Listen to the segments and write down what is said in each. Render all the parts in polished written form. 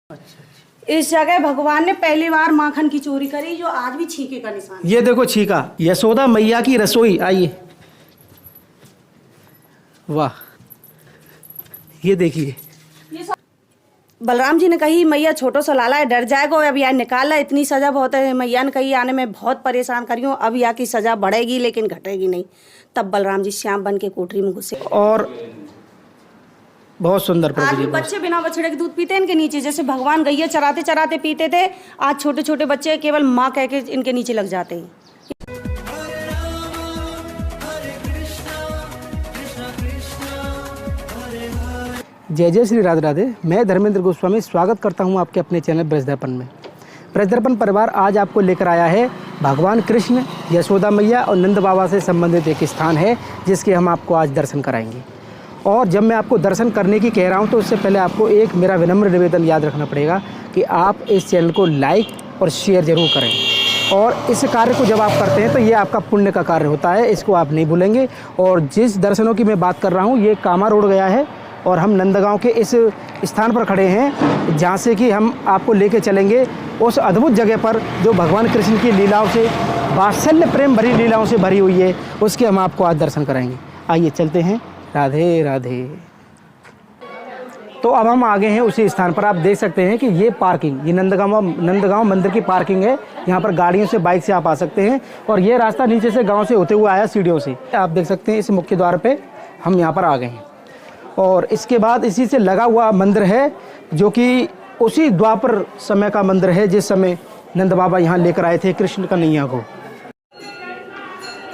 इस जगह भगवान ने पहली बार माखन की चोरी करी, जो आज भी छीके का निशान। ये देखो छीका, यशोदा मैया की रसोई। आइए, वाह, ये देखिए। बलराम जी ने कही मैया छोटो सा लाला है, डर जाएगा, अब यहाँ निकाला, इतनी सजा बहुत है। मैया ने कही आने में बहुत परेशान करियो, अब यहाँ की सजा बढ़ेगी लेकिन घटेगी नहीं। तब बलराम जी श्याम बन के कोठरी में घुसे और बहुत सुंदर। आज भी बच्चे बिना बछड़े के दूध पीते हैं इनके नीचे, जैसे भगवान गैया चराते चराते पीते थे। आज छोटे छोटे बच्चे केवल माँ कह के इनके नीचे लग जाते हैं। जय जय श्री राधे राधे। मैं धर्मेंद्र गोस्वामी स्वागत करता हूं आपके अपने चैनल ब्रज दर्पण में। ब्रज दर्पण परिवार आज आपको लेकर आया है भगवान कृष्ण, यशोदा मैया और नंद बाबा से संबंधित एक स्थान है जिसके हम आपको आज दर्शन कराएंगे। और जब मैं आपको दर्शन करने की कह रहा हूं तो उससे पहले आपको एक मेरा विनम्र निवेदन याद रखना पड़ेगा कि आप इस चैनल को लाइक और शेयर जरूर करें। और इस कार्य को जब आप करते हैं तो ये आपका पुण्य का कार्य होता है, इसको आप नहीं भूलेंगे। और जिस दर्शनों की मैं बात कर रहा हूँ ये कामा रोड गया है और हम नंदगांव के इस स्थान पर खड़े हैं जहाँ से कि हम आपको लेके चलेंगे उस अद्भुत जगह पर जो भगवान कृष्ण की लीलाओं से, वात्सल्य प्रेम भरी लीलाओं से भरी हुई है, उसके हम आपको आज दर्शन कराएंगे। आइए चलते हैं। राधे राधे। तो अब हम आ गए हैं उसी स्थान पर। आप देख सकते हैं कि ये पार्किंग, ये नंदगांव मंदिर की पार्किंग है। यहाँ पर गाड़ियों से, बाइक से आप आ सकते हैं। और ये रास्ता नीचे से गांव से होते हुए आया सीढ़ियों से। आप देख सकते हैं इस मुख्य द्वार पे हम यहाँ पर आ गए हैं। और इसके बाद इसी से लगा हुआ मंदिर है जो कि उसी द्वापर समय का मंदिर है जिस समय नंद बाबा यहाँ लेकर आए थे कृष्ण कन्हैया को।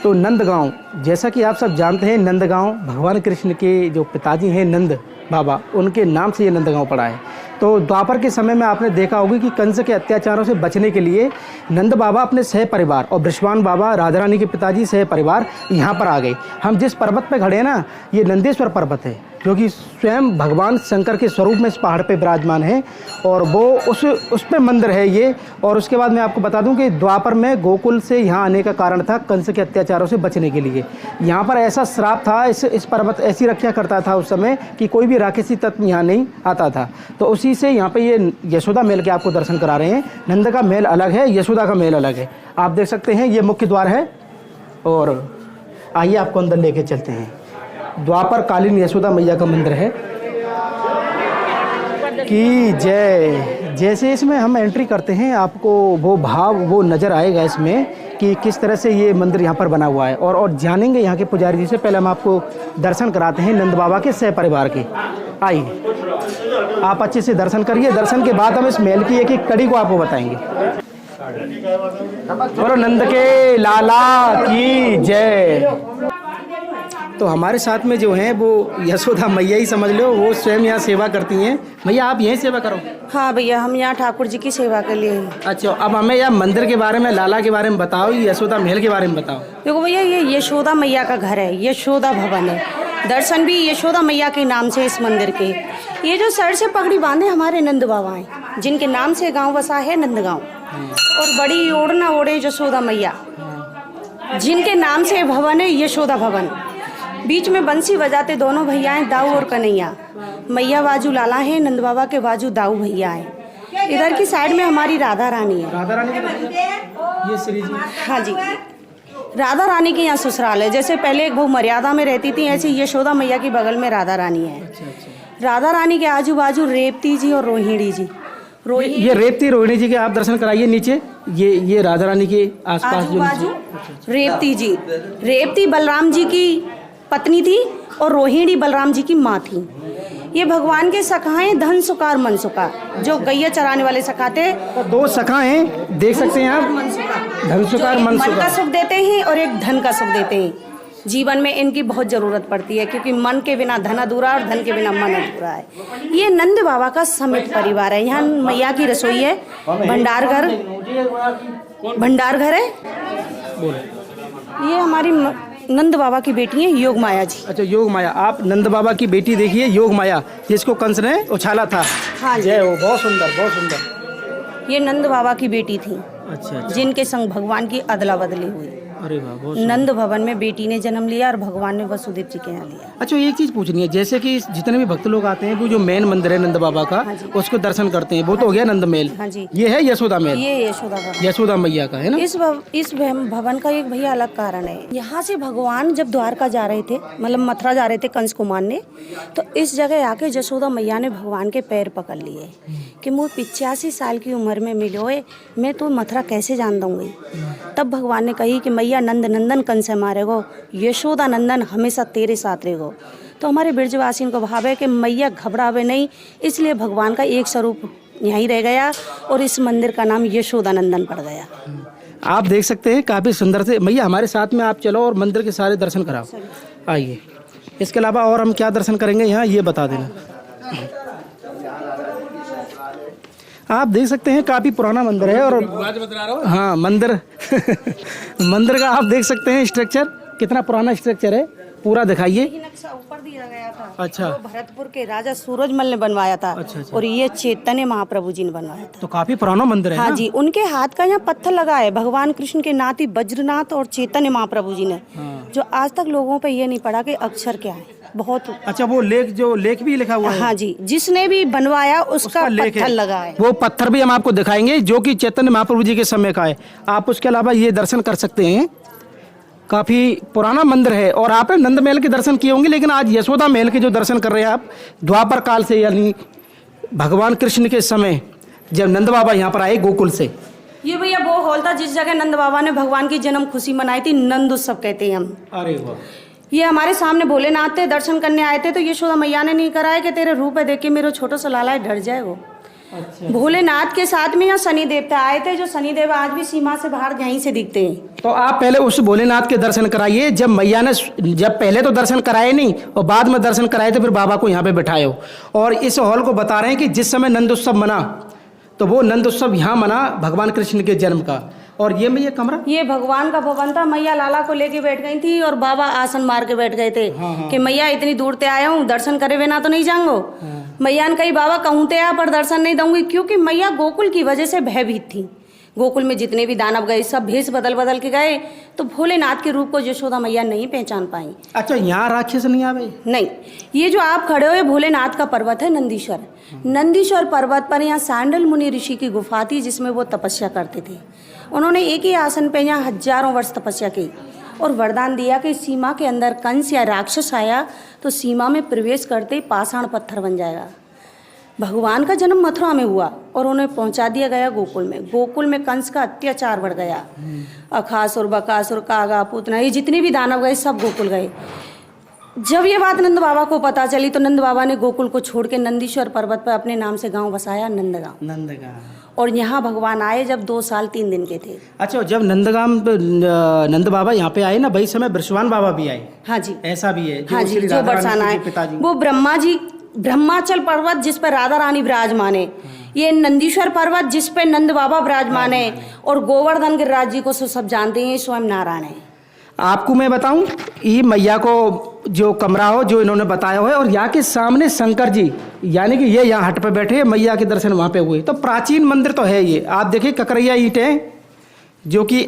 तो नंदगांव, जैसा कि आप सब जानते हैं, नंदगांव भगवान कृष्ण के जो पिताजी हैं नंद बाबा, उनके नाम से ये नंदगांव पड़ा है। तो द्वापर के समय में आपने देखा होगा कि कंस के अत्याचारों से बचने के लिए नंद बाबा अपने सह परिवार और बृषभान बाबा राधा रानी के पिताजी सह परिवार यहाँ पर आ गए। हम जिस पर्वत पे खड़े हैं ना, ये नंदेश्वर पर्वत है जो कि स्वयं भगवान शंकर के स्वरूप में इस पहाड़ पे विराजमान है। और वो उस पे मंदिर है ये। और उसके बाद मैं आपको बता दूं कि द्वापर में गोकुल से यहाँ आने का कारण था कंस के अत्याचारों से बचने के लिए। यहाँ पर ऐसा श्राप था, इस पर्वत ऐसी रक्षा करता था उस समय कि कोई भी राक्षसी तत्व यहाँ नहीं आता था। तो उसी से यहाँ पे ये यशोदा महल के आपको दर्शन करा रहे हैं। नंद का महल अलग है, यशोदा का महल अलग है। आप देख सकते हैं ये मुख्य द्वार है। और आइए आपको अंदर लेके चलते हैं। द्वापर कालीन यशोदा मैया का मंदिर है कि जय। जैसे इसमें हम एंट्री करते हैं आपको वो भाव वो नज़र आएगा इसमें कि किस तरह से ये मंदिर यहाँ पर बना हुआ है। और जानेंगे यहाँ के पुजारी जी से। पहले हम आपको दर्शन कराते हैं नंद बाबा के सह परिवार के। आइए आप अच्छे से दर्शन करिए। दर्शन के बाद हम इस महल की एक एक कड़ी को आपको बताएंगे। और नंद के लाला की जय। तो हमारे साथ में जो हैं वो यशोदा मैया ही समझ लो, वो स्वयं यहाँ सेवा करती हैं। भैया आप यहीं सेवा करो? हाँ भैया, हम यहाँ ठाकुर जी की सेवा के लिए। अच्छा, अब हमें यहाँ मंदिर के बारे में, लाला के बारे में बताओ, यशोदा महल के बारे में बताओ। देखो भैया, ये यशोदा मैया का घर है, यशोदा भवन है। दर्शन भी यशोदा मैया के नाम से इस मंदिर के। ये जो सर से पगड़ी बांधे हमारे नंद बाबा हैं, जिनके नाम से गाँव बसा है नंदगांव। और बड़ी ओढ़ना ओढ़े यशोदा मैया, जिनके नाम से भवन है यशोदा भवन। बीच में बंसी बजाते दोनों भैया हैं, दाऊ और कन्हैया। मैया बाजू लाला है, नंद बाबा के बाजू दाऊ भैया हैं। इधर की साइड में हमारी राधा रानी है। राधा रानी ये श्री जी? हाँ जी, राधा रानी के यहाँ ससुराल है। जैसे पहले एक बहु मर्यादा में रहती थी, ऐसे यशोदा मैया की बगल में राधा रानी है। राधा रानी के आजू बाजू रेवती जी और रोहिणी जी। ये रेवती रोहिणी जी के आप दर्शन कराइए नीचे। ये राधा रानी के आसपास बाजू रेवती जी। रेवती बलराम जी की पत्नी थी और रोहिणी बलराम जी की माँ थी। ये भगवान के सखा हैं, धन सुकार मन सुकार, जो गैया चराने वाले सखा थे। तो दो सखा हैं, देख सकते हैं आप, धन सुकार मन सुकार। मन का सुख देते हैं और एक धन का सुख देते हैं। जीवन में इनकी बहुत जरूरत पड़ती है, क्योंकि मन के बिना धन अधूरा और धन के बिना मन अधूरा है। ये नंद बाबा का समित परिवार है। यहाँ मैया की रसोई है, भंडार घर है। ये हमारी नंद बाबा की बेटी है योग माया जी। अच्छा, योग माया। आप नंद बाबा की बेटी देखिए, योग माया, जिसको कंस ने उछाला था। हाँ जय हो। बहुत सुंदर, बहुत सुंदर। ये नंद बाबा की बेटी थी। अच्छा। जिनके संग भगवान की अदला बदली हुई। अरे वाह, बहुत नंद भवन में बेटी ने जन्म लिया और भगवान ने वसुदेव जी के यहाँ लिया। अच्छा, एक चीज पूछनी है, जैसे कि जितने भी भक्त लोग आते हैं वो जो मेन मंदिर है नंद बाबा का, उसको दर्शन करते हैं, वो तो हो गया नंद महल। हाँ जी, ये है यशोदा महल, ये यशोदा भवन, यशोदा मैया का है ना। इस भवन का एक भैया अलग कारण है। यहाँ से भगवान जब द्वारका जा रहे थे, मतलब मथुरा जा रहे थे कंस को मारने, तो इस जगह आके यशोदा मैया ने भगवान के पैर पकड़ लिए कि मुझे 85 साल की उम्र में मिलोए, मैं तो मथुरा कैसे जान दूंगी। तब भगवान ने कही कि मैया नंद नंदन कंस मारेगो, यशोदा नंदन हमेशा तेरे साथ रहेगो। तो हमारे ब्रजवासियों को भाव है कि मैया घबरावे नहीं, इसलिए भगवान का एक स्वरूप यहीं रह गया और इस मंदिर का नाम यशोदा नंदन पड़ गया। आप देख सकते हैं काफी सुंदर से। मैया हमारे साथ में आप चलो और मंदिर के सारे दर्शन कराओ, आइए। इसके अलावा और हम क्या दर्शन करेंगे यहाँ, ये बता देना। आप देख सकते हैं काफी पुराना मंदिर है और हाँ मंदिर मंदिर का आप देख सकते हैं स्ट्रक्चर, कितना पुराना स्ट्रक्चर है, पूरा दिखाइए। नक्शा ऊपर दिया गया था। अच्छा, वो भरतपुर के राजा सूरजमल ने बनवाया था। अच्छा। और ये चैतन्य महाप्रभु जी ने बनवाया था। तो काफी पुराना मंदिर है हाँ ना? जी, उनके हाथ का यहाँ पत्थर लगा है, भगवान कृष्ण के नाती वज्रनाथ और चैतन्य महाप्रभु जी ने, जो आज तक लोगों पे ये नहीं पड़ा कि अक्षर क्या है। बहुत अच्छा, वो लेख भी लिखा हुआ है। हाँ जी, जिसने भी बनवाया उसका पत्थर लगा है। वो पत्थर भी हम आपको दिखाएंगे जो कि चैतन्य महाप्रभु जी के समय का है। आप उसके अलावा ये दर्शन कर सकते हैं, काफी पुराना मंदिर है। और आपने नंद महल के दर्शन किए होंगे, लेकिन आज यशोदा महल के जो दर्शन कर रहे हैं आप, द्वापर काल से, यानी भगवान कृष्ण के समय जब नंद बाबा यहाँ पर आए गोकुल से। ये भैया वो हॉल था जिस जगह नंद बाबा ने भगवान की जन्म खुशी मनाई थी, नंद उत्सव कहते हैं हम। अरे वाह, ये हमारे सामने भोलेनाथ थे, दर्शन करने आए थे, तो यशोदा मैया ने नहीं कराया कि तेरे रूप है देख के मेरा छोटा सा लाला डर जाए वो। अच्छा। भोलेनाथ के साथ में यहाँ शनि देवता आए थे, जो शनि देव आज भी सीमा से बाहर यहीं से दिखते हैं। तो आप पहले उस भोलेनाथ के दर्शन कराइए, जब मैया ने, जब पहले तो दर्शन कराए नहीं और बाद में दर्शन कराए थे, फिर बाबा को यहाँ पे बिठाए हो। और इस हॉल को बता रहे हैं कि जिस समय नंद उत्सव मना, तो वो नंद उत्सव यहाँ मना भगवान कृष्ण के जन्म का। और ये मैया कमरा, ये भगवान का भवन था। मैया लाला को लेके बैठ गई थी और बाबा आसन मार के बैठ गए थे। हाँ। कि मैया इतनी दूर से आया हूँ, दर्शन करे बिना तो नहीं जाऊंगो। हाँ। मैया ने कही बाबा कहूँ ते आ पर दर्शन नहीं दूंगी, क्योंकि मैया गोकुल की वजह से भयभीत थी। गोकुल में जितने भी दानव गए सब भेष बदल बदल के गए, तो भोलेनाथ के रूप को यशोदा मैया नहीं पहचान पाई। अच्छा, यहाँ राक्षस नहीं आवे? नहीं, ये जो आप खड़े हो ये भोलेनाथ का पर्वत है नंदीश्वर। नंदीश्वर पर्वत पर यहाँ सांडल मुनि ऋषि की गुफा थी, जिसमें वो तपस्या करते थे। उन्होंने एक ही आसन पे यहाँ हजारों वर्ष तपस्या की और वरदान दिया कि सीमा के अंदर कंस या राक्षस आया तो सीमा में प्रवेश करते ही पाषाण पत्थर बन जाएगा। भगवान का जन्म मथुरा में हुआ और उन्हें पहुंचा दिया गया गोकुल में। गोकुल में कंस का अत्याचार बढ़ गया। अखासुर, बकासुर, कागा, पूतना, ये जितने भी दानव गए सब गोकुल गए। जब ये बात नंद बाबा को पता चली तो नंद बाबा ने गोकुल को छोड़ के नंदीश्वर पर्वत पर अपने नाम से गांव बसाया, नंदगांव। और यहाँ भगवान आए जब 2 साल 3 दिन के थे। अच्छा, जब नंद बाबा यहाँ पे आए ना, वही समय बृषवान बाबा भी आए। हाँ जी, ऐसा भी है। हाँ जी, जो बरसाना है वो ब्रह्माचल पर्वत जिस पर राधा रानी विराजमान है, ये नंदीश्वर पर्वत जिस पे नंद बाबा विराजमान है, और गोवर्धन गिरिराज जी को सब जानते हैं, स्वयं नारायण है। आपको मैं बताऊं, ये मैया को जो कमरा हो जो इन्होंने बताया हुआ है, और यहाँ के सामने शंकर जी, यानी कि ये यहाँ हट पे बैठे, मैया के दर्शन वहाँ पे हुए। तो प्राचीन मंदिर तो है ये। आप देखिए ककरैया ईंटें, जो कि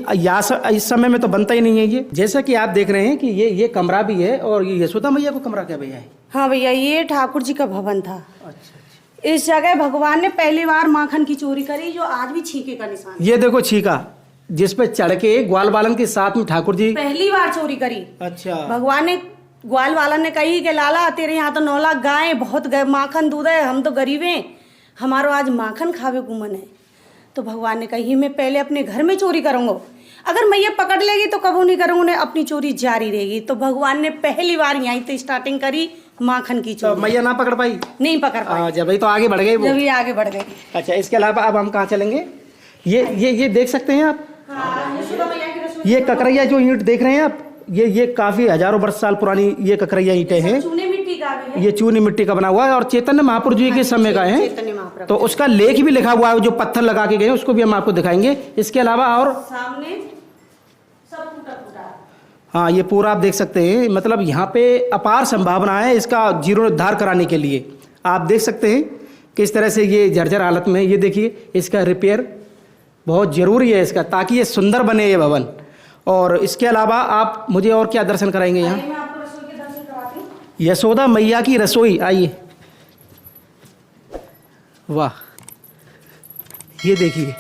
इस समय में तो बनता ही नहीं है ये। जैसा कि आप देख रहे हैं कि ये कमरा भी है, और ये यशोदा मैया को कमरा क्या भैया है? हाँ भैया, ये ठाकुर जी का भवन था। अच्छा। इस जगह भगवान ने पहली बार माखन की चोरी करी, जो आज भी छीके का निशान। ये देखो छीका, जिस पे चढ़ के ग्वाल बालन के साथ में ठाकुर जी पहली बार चोरी करी। अच्छा। भगवान ने, ग्वाल बालन ने कही कि लाला तेरे यहाँ तो 9 लाख गाय, बहुत माखन दूध है, हम तो गरीब हैं, हमारो आज माखन खावे को मन है। तो भगवान ने कही मैं पहले अपने घर में चोरी करूंगा, अगर मैया पकड़ लेगी तो कबू नहीं करूंगा, अपनी चोरी जारी रहेगी। तो भगवान ने पहली बार यहीं से स्टार्टिंग करी माखन की चोरी। तो मैया ना पकड़ पाई? नहीं पकड़ पाई। जब तो आगे बढ़ गए वो। जब आगे बढ़ गए। अच्छा, इसके अलावा अब हम कहाँ चलेंगे? ये देख सकते हैं आप। ये ककरैया जो ईंट देख रहे हैं आप, ये काफी हजारों वर्ष साल पुरानी ये ककरैया ईंटें हैं। ये चूनी मिट्टी का बना हुआ है और चैतन्य महाप्रभु जी के समय का है। तो उसका लेख भी लिखा हुआ है, जो पत्थर लगा के गए उसको भी हम आपको दिखाएंगे। इसके अलावा और सामने सब टूटा। हाँ, ये पूरा आप देख सकते हैं। मतलब यहाँ पे अपार संभावना है इसका जीर्णोद्धार कराने के लिए। आप देख सकते हैं किस तरह से ये जर्जर हालत में है। ये देखिए, इसका रिपेयर बहुत ज़रूरी है इसका, ताकि ये सुंदर बने ये भवन। और इसके अलावा आप मुझे और क्या दर्शन कराएंगे यहाँ? मैं आपको रसोई के दर्शन कराती हूँ। यशोदा मैया की रसोई, आइए। वाह, ये देखिए।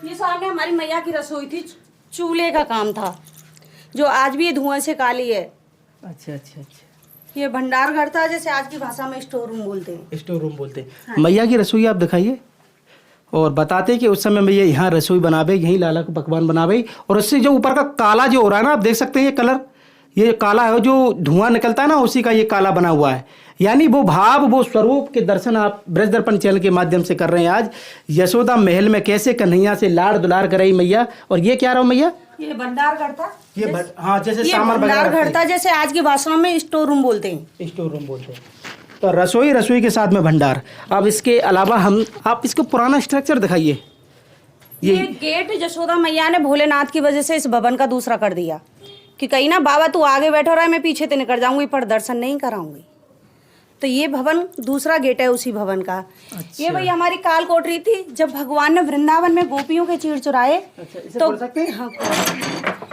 ये सामने हमारी मैया की रसोई थी, चूल्हे का काम था, जो आज भी ये धुआं से काली है। अच्छा अच्छा अच्छा, ये भंडार घर था, जैसे आज की भाषा में स्टोर रूम बोलते हैं। स्टोर रूम बोलते हैं। मैया की रसोई आप दिखाइए और बताते कि उस समय मैया यहाँ रसोई बनावे, यहीं लाला को पकवान बनावे। और उससे जो ऊपर का काला जो हो रहा है ना, आप देख सकते हैं ये कलर, ये काला है, जो धुआं निकलता है ना, उसी का ये काला बना हुआ है। यानी वो भाव, वो स्वरूप के दर्शन आप ब्रज दर्पण चैनल के माध्यम से कर रहे हैं आज। यशोदा महल में कैसे कन्हैया से लाड़ दुलार कराई मैया। और ये क्या रहा मैया? ये भंडार घर था। हाँ, जैसे ये सामान भंडार घर था, जैसे आज की भाषा में स्टोर रूम बोलते हैं। स्टोर रूम बोलते हैं। तो रसोई के साथ में भंडार। अब इसके अलावा आप इसको पुराना स्ट्रक्चर दिखाइए। ये गेट यशोदा मैया ने भोलेनाथ की वजह से इस भवन का दूसरा कर दिया कि कहीं ना बाबा तू आगे बैठो रहा है, मैं पीछे ते निकल जाऊंगी पर दर्शन नहीं कराऊंगी। तो ये भवन दूसरा गेट है उसी भवन का। अच्छा। ये भाई हमारी काल कोठरी थी, जब भगवान ने वृंदावन में गोपियों के चीर चुराए। अच्छा, इसे तो बोल सकते हैं? हाँ,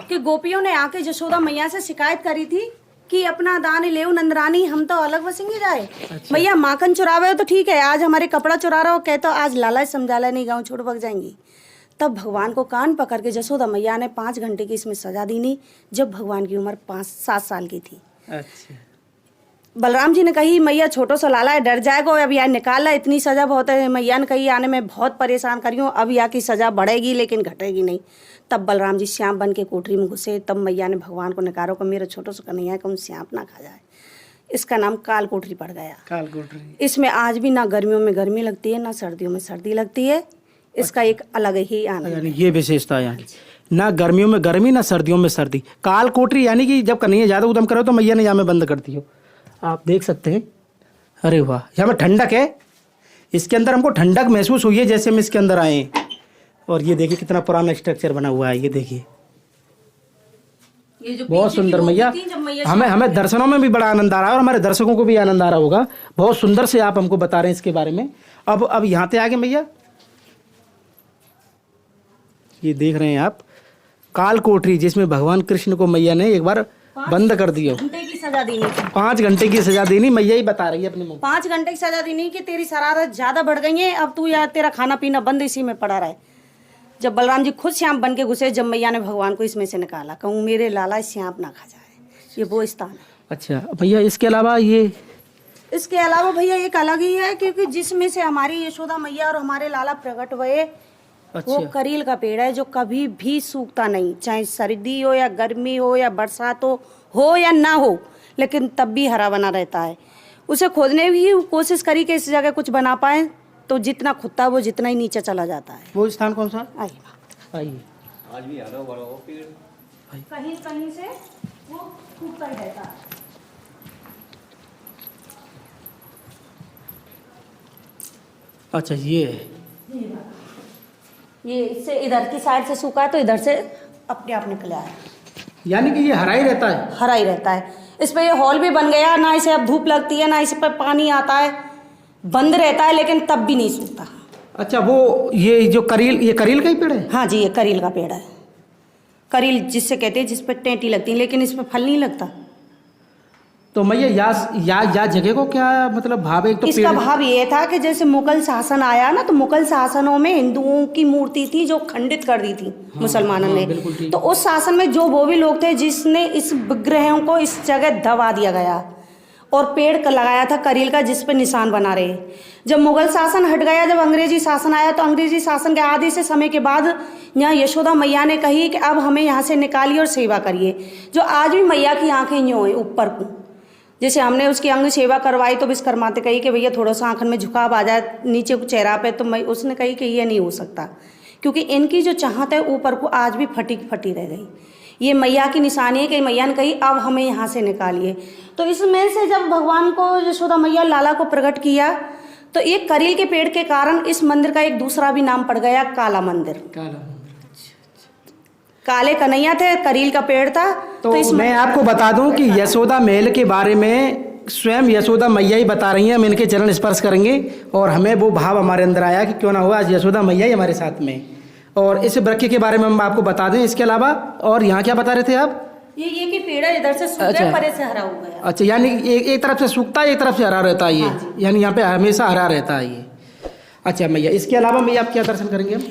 कि गोपियों ने आके यशोदा मैया से शिकायत करी थी कि अपना दान लेव नंदरानी, हम तो अलग बसेंगे जाए। अच्छा। मैया माखन चुरावे हो तो ठीक है, आज हमारे कपड़ा चुरा रहे हो, कहते आज लाला समझाला नहीं, गाँव छोड़ भग जाएंगी। तब भगवान को कान पकड़ के यशोदा मैया ने 5 घंटे की इसमें सजा दी नहीं, जब भगवान की उम्र 5-7 साल की थी। अच्छा। बलराम जी ने कही मैया छोटो सा लाला है, डर जाएगा, अब यार निकाला, इतनी सजा बहुत है। मैया ने कही आने में बहुत परेशान करी हूँ, अब यहाँ की सजा बढ़ेगी लेकिन घटेगी नहीं। तब बलराम जी श्याम बन के कोठरी में घुसे। तब मैया ने भगवान को निकारो को मेरा छोटो सा कन्हैया कहूँ श्याम ना खा जाए। इसका नाम काल कोठरी पड़ गया। काल कोठरी। इसमें आज भी ना गर्मियों में गर्मी लगती है, ना सर्दियों में सर्दी लगती है। इसका एक अलग ही आनंद है। यानी ये विशेषता है यहाँ की, ना गर्मियों में गर्मी, ना सर्दियों में सर्दी। काल कोठरी यानी कि जब कन्हैया ज्यादा उदम करो तो मैया ने यहाँ में बंद करती हो। आप देख सकते हैं। अरे वाह, यहाँ में ठंडक है, इसके अंदर हमको ठंडक महसूस हुई है जैसे हम इसके अंदर आए। और ये देखिए कितना पुराना स्ट्रक्चर बना हुआ है, ये देखिए बहुत सुंदर। मैया हमें दर्शनों में भी बड़ा आनंद आ रहा है और हमारे दर्शकों को भी आनंद आ रहा होगा। बहुत सुंदर से आप हमको बता रहे हैं इसके बारे में। अब यहाँ पे आगे मैया ये देख रहे हैं आप, काल कोठरी, जिसमें भगवान कृष्ण को मैया ने एक बार बंद कर दिया। 5 घंटे की सजा देनी थी। 5 घंटे की सजा देनी, मैया ही बता रही है अपने मुंह। 5 घंटे की सजा देनी कि तेरी शरारत ज्यादा बढ़ गई है, अब तू यार तेरा खाना पीना बंद इसी में पड़ा रहा है। जब बलराम जी खुद श्याम बन के घुसे, जब मैया ने भगवान को इसमें से निकाला, कहूँ मेरे लाला श्याम ना खा जाए, ये वो स्थान है। अच्छा भैया, इसके अलावा इसके अलावा भैया एक अलग ही है, क्योंकि जिसमें से हमारी यशोदा मैया और हमारे लाला प्रकट हुए, वो करील का पेड़ है जो कभी भी सूखता नहीं, चाहे सर्दी हो या गर्मी हो या बरसात हो या ना हो, लेकिन तब भी हरा बना रहता है। उसे खोदने की कोशिश करी कि इस जगह कुछ बना पाए, तो जितना खुदता वो जितना ही नीचे चला जाता है। वो स्थान कौन सा? आइए, आज भी हरा भरा हो पेड़, कहीं कहीं से वो सूखता ही रहता है। अच्छा, ये है, ये इससे इधर की साइड से सूखा है तो इधर से अपने आप निकला है, यानी कि ये हरा ही रहता है। हरा ही रहता है। इस पे ये हॉल भी बन गया, ना इसे अब धूप लगती है ना इस पर पानी आता है, बंद रहता है लेकिन तब भी नहीं सूखता। अच्छा, वो ये जो करील, ये करील का ही पेड़ है? हाँ जी, ये करील का पेड़ है। करील जिससे कहते हैं जिस पर टेंटी लगती है, लेकिन इसमें फल नहीं लगता। तो मैया या जगह को क्या मतलब भाव है? तो इसका भाव ये था कि जैसे मुगल शासन आया ना, तो मुगल शासनों में हिंदुओं की मूर्ति थी जो खंडित कर दी थी मुसलमानों ने। तो उस शासन में जो वो भी लोग थे जिसने इस विग्रहों को इस जगह दबा दिया गया और पेड़ का लगाया था करील का, जिस पे निशान बना रहे। जब मुगल शासन हट गया, जब अंग्रेजी शासन आया, तो अंग्रेजी शासन के आधे से समय के बाद यहाँ यशोदा मैया ने कही कि अब हमें यहाँ से निकालिए और सेवा करिए। जो आज भी मैया की आंखें यूँ हैं ऊपर को, जैसे हमने उसकी अंग सेवा करवाई तो विश्वकर्माते कही कि भैया थोड़ा सा आंखन में झुकाव आ जाए नीचे को चेहरा पे, तो मैं उसने कही कि ये नहीं हो सकता, क्योंकि इनकी जो चाहत है ऊपर को आज भी फटी फटी रह गई। ये मैया की निशानी है कि मैया ने कही अब हमें यहाँ से निकालिए। तो इसमें से जब भगवान को यशोदा मैया लाला को प्रकट किया, तो एक करील के पेड़ के कारण इस मंदिर का एक दूसरा भी नाम पड़ गया, काला मंदिर। काले कन्हैया थे, करील का पेड़ था। तो मैं आपको बता दूं कि यशोदा महल के बारे में स्वयं यशोदा मैया ही बता रही हैं। हम इनके चरण स्पर्श करेंगे और हमें वो भाव हमारे अंदर आया कि क्यों ना हुआ आज यशोदा मैया ही हमारे साथ में। और इस वृक्ष के बारे में हम आपको बता दें, इसके अलावा और यहाँ क्या बता रहे थे आप? ये कि पेड़ इधर से सूख अच्छा। गया, परे से हरा हुआ है। अच्छा, यानी एक तरफ से सूखता है, एक तरफ से हरा रहता है ये। हाँ जी। यानी यहाँ पे हमेशा हरा रहता है ये। अच्छा मैया, इसके अलावा मैया आप क्या दर्शन करेंगे हम?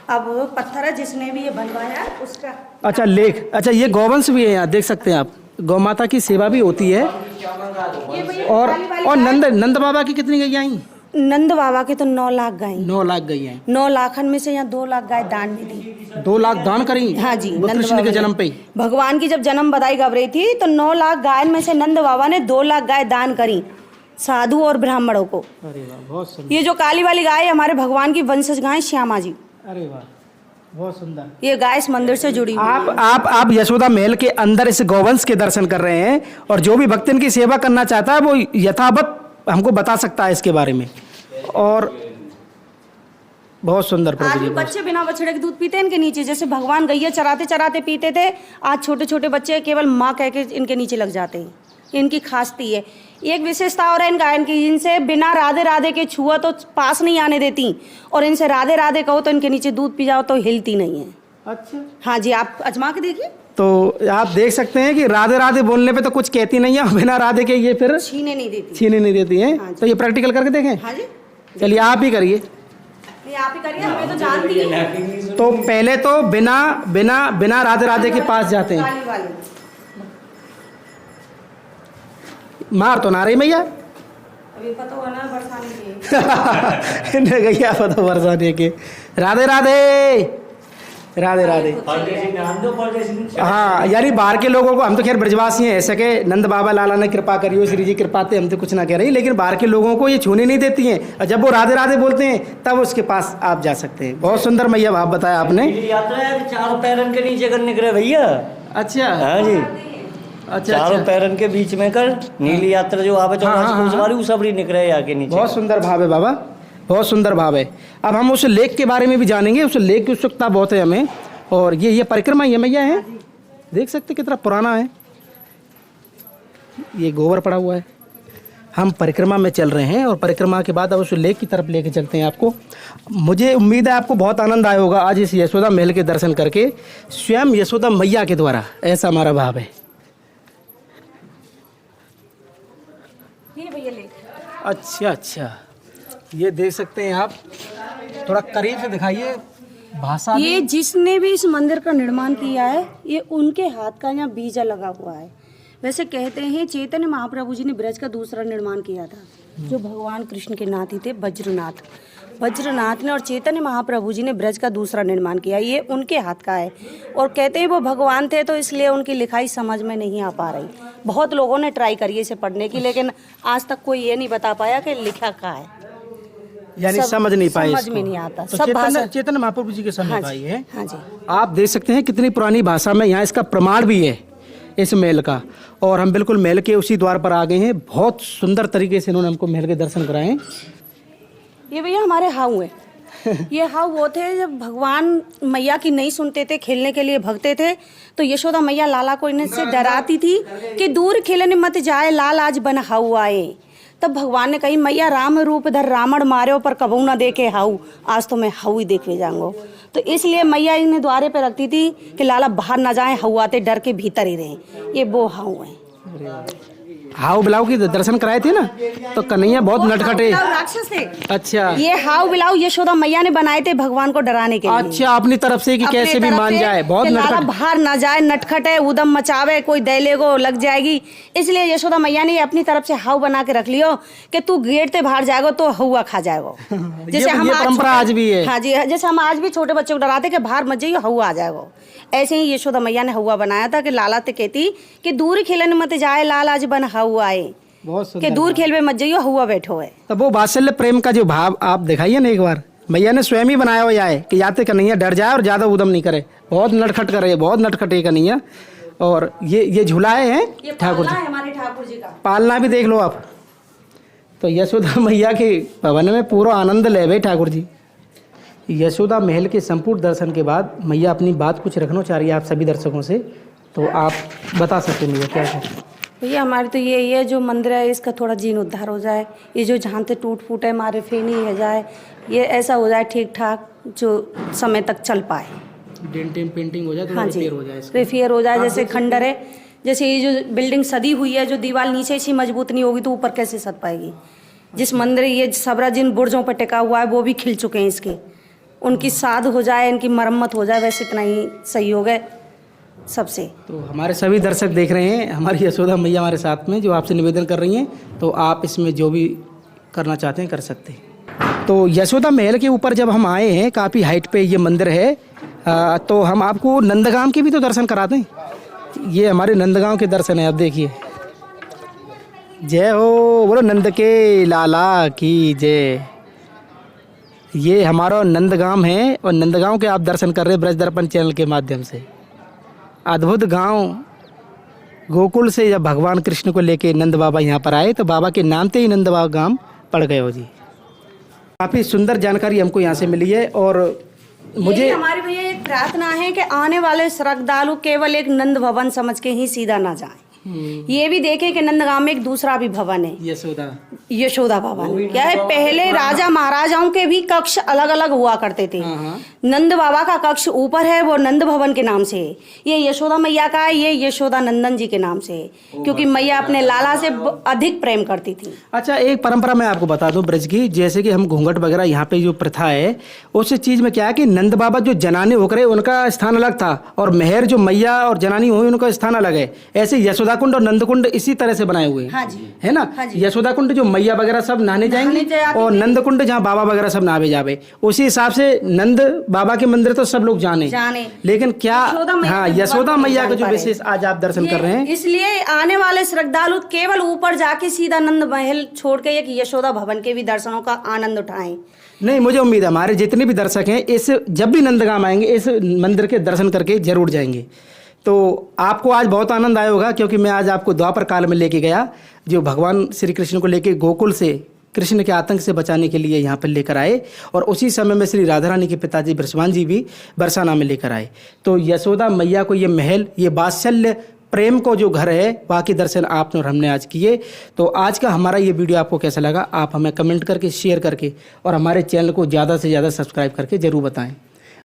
अब पत्थर है जिसने भी ये बनवाया उसका। अच्छा, लेख। अच्छा, ये गौवंश भी है यहाँ, देख सकते हैं आप। गौ माता की सेवा भी होती है। ये भैया और काली वाली और गाय। नंद बाबा की कितनी गई आई? नंद बाबा के तो 9 लाख गाय, 9 लाख गई हैं। 9 लाखन में से यहाँ 2 लाख गाय दान में दी। 2 लाख दान करी? हाँ जी, वो नंद कृष्ण बाबा के ने। जन्म पे ही। भगवान की जब जन्म बधाई गब रही थी तो 9 लाख गाय में से नंद बाबा ने 2 लाख गाय दान करी साधु और ब्राह्मणों को। अरे वाह, बहुत सुंदर। ये जो काली वाली गाय है हमारे भगवान की वंशज गाय श्यामा जी। अरे वाह, बहुत सुंदर। ये गाय इस मंदिर से जुड़ी हुई है। आप यशोदा महल के अंदर इस गौवंश के दर्शन कर रहे हैं, और जो भी भक्त इनकी सेवा करना चाहता है वो यथावत हमको बता सकता है इसके बारे में। और बहुत सुंदर आज प्रभु भी जी। बच्चे बिना बछड़े के दूध पीते हैं इनके नीचे, जैसे भगवान गैया चराते चराते पीते थे, आज छोटे छोटे बच्चे केवल माँ कह के इनके नीचे लग जाते हैं। इनकी खासियत है। एक विशेषता और है इन गायन की, इनसे बिना राधे राधे के छुआ तो पास नहीं आने देती, और इनसे राधे राधे कहो तो इनके नीचे दूध पी जाओ तो हिलती नहीं है। अच्छा, हाँ जी, आप अजमा के देखिए। तो आप देख सकते हैं कि राधे राधे बोलने पे तो कुछ कहती नहीं है, बिना राधे के ये फिर छीने नहीं देती। छीने नहीं देती हैं। हाँ जी। तो ये प्रैक्टिकल करके देखें। हाँ जी, चलिए आप ही करिए। ये आप ही करिए, हमें तो जानती है। तो पहले तो बिना बिना बिना राधे राधे के पास जाते हैं। काली वाली मार तो ना रही मैया। अभी पता हुआ ना बरसाने के। इन्हें गैया पता बरसाने के। राधे राधे, राधे राधे। हाँ, यानी बाहर के लोगों को, हम तो खैर ब्रजवासी हैं, ऐसे के नंद बाबा लाला ने कृपा करी हो, श्री जी कृपाते, हम तो कुछ ना कह रही, लेकिन बाहर के लोगों को ये छूने नहीं देती हैं, और जब वो राधे राधे बोलते हैं तब उसके पास आप जा सकते हैं। बहुत सुंदर मैया भाव बताया आपने। यात्रा है कि 4 पैरन के नीचे कर निकले भैया। अच्छा, हाँ जी, अच्छा, 4 पैरन के बीच में कर नीली यात्रा जो आवे हाँ, हाँ, 84 वो सबरी निकले आके नीचे। बहुत सुंदर भाव है बाबा, बहुत सुंदर भाव है। अब हम उस लेक के बारे में भी जानेंगे, उस लेक की उत्सुकता बहुत है हमें। और ये परिक्रमा ये मैया है, देख सकते कितना पुराना है। ये गोबर पड़ा हुआ है। हम परिक्रमा में चल रहे हैं, और परिक्रमा के बाद अब उस लेक की तरफ लेके चलते हैं आपको। मुझे उम्मीद है आपको बहुत आनंद आया होगा आज इस यशोदा महल के दर्शन करके, स्वयं यशोदा मैया के द्वारा, ऐसा हमारा भाव है। ये भैया ले। अच्छा अच्छा, ये देख सकते हैं आप, थोड़ा करीब से दिखाइए भाषा। ये जिसने भी इस मंदिर का निर्माण किया है, ये उनके हाथ का यहाँ बीजा लगा हुआ है। वैसे कहते हैं चैतन्य महाप्रभु जी ने ब्रज का दूसरा निर्माण किया था, जो भगवान कृष्ण के नाती थे वज्रनाथ। वज्रनाथ ने और चैतन्य महाप्रभु जी ने ब्रज का दूसरा निर्माण किया, ये उनके हाथ का है। और कहते हैं वो भगवान थे तो इसलिए उनकी लिखाई समझ में नहीं आ पा रही। बहुत लोगों ने ट्राई करी इसे पढ़ने की, लेकिन आज तक कोई ये नहीं बता पाया कि लिखा क्या है। यानी समझ नहीं पाए, समझ में नहीं आता। तो सब भाषा चेतन महाप्रभु जी के समय हाँ का जी, ये है। हाँ जी। आप देख सकते हैं कितनी पुरानी भाषा में यहाँ इसका प्रमाण भी है इस महल का। और हम बिल्कुल महल के उसी द्वार पर आ गए हैं। बहुत सुंदर तरीके से इन्होंने हमको महल के दर्शन कराए हैं। ये भैया हमारे हाउ है। ये हाउ वो थे जब भगवान मैया की नहीं सुनते थे, खेलने के लिए भगते थे, तो यशोदा मैया लाला को इनसे डराती थी कि दूर खेलने मत जाए, लाल आज बन हाउ आए। तब भगवान ने कही मैया राम रूप धर रावण मारे पर कबू ना देखे हाउ, आज तो मैं हाउ ही देखे जाऊंगो। तो इसलिए मैया इन्हें द्वारे पे रखती थी कि लाला बाहर ना जाए, हाउ आते डर के भीतर ही रहे। ये वो हाउ है। हाउ बिलाऊ की दर्शन कराए थे ना, तो कन्हैया बहुत नटखटे राक्षस थे। अच्छा, ये हाउ बिलाऊ यशोदा मैया ने बनाए थे भगवान को डराने के लिए। अच्छा, अपनी तरफ से कि अपने कैसे भी तरफ मान से जाए, बहुत कि लाला नटखट। बाहर ना जाए, नटखट है, उदम मचावे, कोई दैले को लग जाएगी। इसलिए यशोदा मैया ने अपनी तरफ से हाउ बना के रख लियो कि तू गेट से बाहर जाएगो तो हवा खा जाएगो। जैसे हम ये परंपरा आज भी है। हाँ जी, जैसे हम आज भी छोटे बच्चे को डराते कि बाहर मत जाइए, हवा आ जाएगो। ऐसे ही यशोदा मैया ने हवा बनाया था कि लाला ते कहती कि दूर खेलने मत जाए, लाल आज बन हवा आए, बहुत कि सुंदर। दूर खेल में मत जाइयो, हुआ बैठो है। तो वो वात्सल्य प्रेम का जो भाव आप दिखाइए ना एक बार, मैया ने स्वयं ही बनाया हुआ है कि याते कन्हैया डर जाए और ज्यादा उदम नहीं करे, बहुत नटखट करे, बहुत नटखटे कन्हैया। और ये झुलाए हैं ठाकुर जी, हमारे ठाकुर जी का पालना भी देख लो आप। तो यशोदा मैया के भवन में पूरा आनंद ले भाई ठाकुर जी। यशोदा महल के संपूर्ण दर्शन के बाद मैया अपनी बात कुछ रखना चाह रही है आप सभी दर्शकों से, तो आप बता सकते हैं मुझे क्या है। भैया हमारी तो ये जो मंदिर है इसका थोड़ा जीर्णोद्धार हो जाए, ये जो जहाँ से टूट फूट है मारे फेनी हो जाए, ये ऐसा हो जाए ठीक ठाक जो समय तक चल पाए। डेंटिंग पेंटिंग हो जाए, हाँ जी, रिपेयर हो जाए इसका। रिपेयर हो जाए। जैसे खंडर है, जैसे ये जो बिल्डिंग सदी हुई है, जो दीवार नीचे से मजबूत नहीं होगी तो ऊपर कैसे सद पाएगी। जिस मंदिर ये सबरा जिन बुर्जों पर टिका हुआ है वो भी खिल चुके हैं इसके, उनकी साध हो जाए, इनकी मरम्मत हो जाए, वैसे इतना ही सहयोग है सबसे। तो हमारे सभी दर्शक देख रहे हैं, हमारी यशोदा मैया हमारे साथ में जो आपसे निवेदन कर रही हैं, तो आप इसमें जो भी करना चाहते हैं कर सकते हैं। तो यशोदा महल के ऊपर जब हम आए हैं, काफ़ी हाइट पे ये मंदिर है, तो हम आपको नंदगांव के भी तो दर्शन कराते हैं। ये हमारे नंदगांव के दर्शन है, आप देखिए। जय हो, बोलो नंद के लाला की जय। ये हमारा नंदगांव है और नंदगांव के आप दर्शन कर रहे हैं ब्रज दर्पण चैनल के माध्यम से। अद्भुत गांव गोकुल से जब भगवान कृष्ण को लेके नंद बाबा यहाँ पर आए तो बाबा के नाम से ही नंद बाबा गांव पड़ गए हो जी। काफ़ी सुंदर जानकारी हमको यहाँ से मिली है और मुझे हमारी भैया एक प्रार्थना है कि आने वाले श्रद्धालु केवल एक नंद भवन समझ के ही सीधा ना जाएं। ये भी देखें कि नंदगांव में एक दूसरा भी भवन है, यशोदा भवन। क्या है, पहले राजा महाराजाओं के भी कक्ष अलग अलग हुआ करते थे। नंद बाबा का कक्ष ऊपर है, वो नंद भवन के नाम से है। ये यशोदा मैया का है, ये यशोदा नंदन जी के नाम से है, क्योंकि मैया अपने लाला से अधिक प्रेम करती थी। अच्छा, एक परंपरा मैं आपको बता दूं ब्रज की, जैसे कि हम घूंघट वगैरह यहाँ पे जो प्रथा है, उस चीज में क्या है कि नंद बाबा जो जनानी होकर उनका स्थान अलग था और मेहर जो मैया और जनानी हुई उनका स्थान अलग है। ऐसे यशोदा कुंड और नंद कुंड इसी तरह से बनाए हुए हैं। हाँ जी, है ना। हाँ जी। यशोदा कुंड जो मैया वगैरह सब नहाने जाएंगे और नंद कुंड जहाँ बाबा वगैरह सब नहावे जावे। उसी हिसाब से नंद बाबा के मंदिर तो सब लोग जाने, लेकिन क्या हाँ यशोदा मैया का जो विशेष आज आप दर्शन कर रहे हैं, इसलिए आने वाले श्रद्धालु केवल ऊपर जाके सीधा नंद महल छोड़ के एक यशोदा भवन के भी दर्शनों का आनंद उठाएं। नहीं, मुझे उम्मीद है हमारे जितने भी दर्शक हैं इस जब भी नंदगांव आएंगे इस मंदिर के दर्शन करके जरूर जाएंगे। तो आपको आज बहुत आनंद आया होगा, क्योंकि मैं आज आपको द्वापर काल में लेके गया, जो भगवान श्री कृष्ण को लेके गोकुल से कृष्ण के आतंक से बचाने के लिए यहाँ पर लेकर आए, और उसी समय में श्री राधा रानी के पिताजी बृषभान जी भी बरसाना में लेकर आए। तो यशोदा मैया को ये महल, ये वात्सल्य प्रेम को जो घर है, बाकी दर्शन आपने और हमने आज किए। तो आज का हमारा ये वीडियो आपको कैसा लगा, आप हमें कमेंट करके शेयर करके और हमारे चैनल को ज़्यादा से ज़्यादा सब्सक्राइब करके ज़रूर बताएं।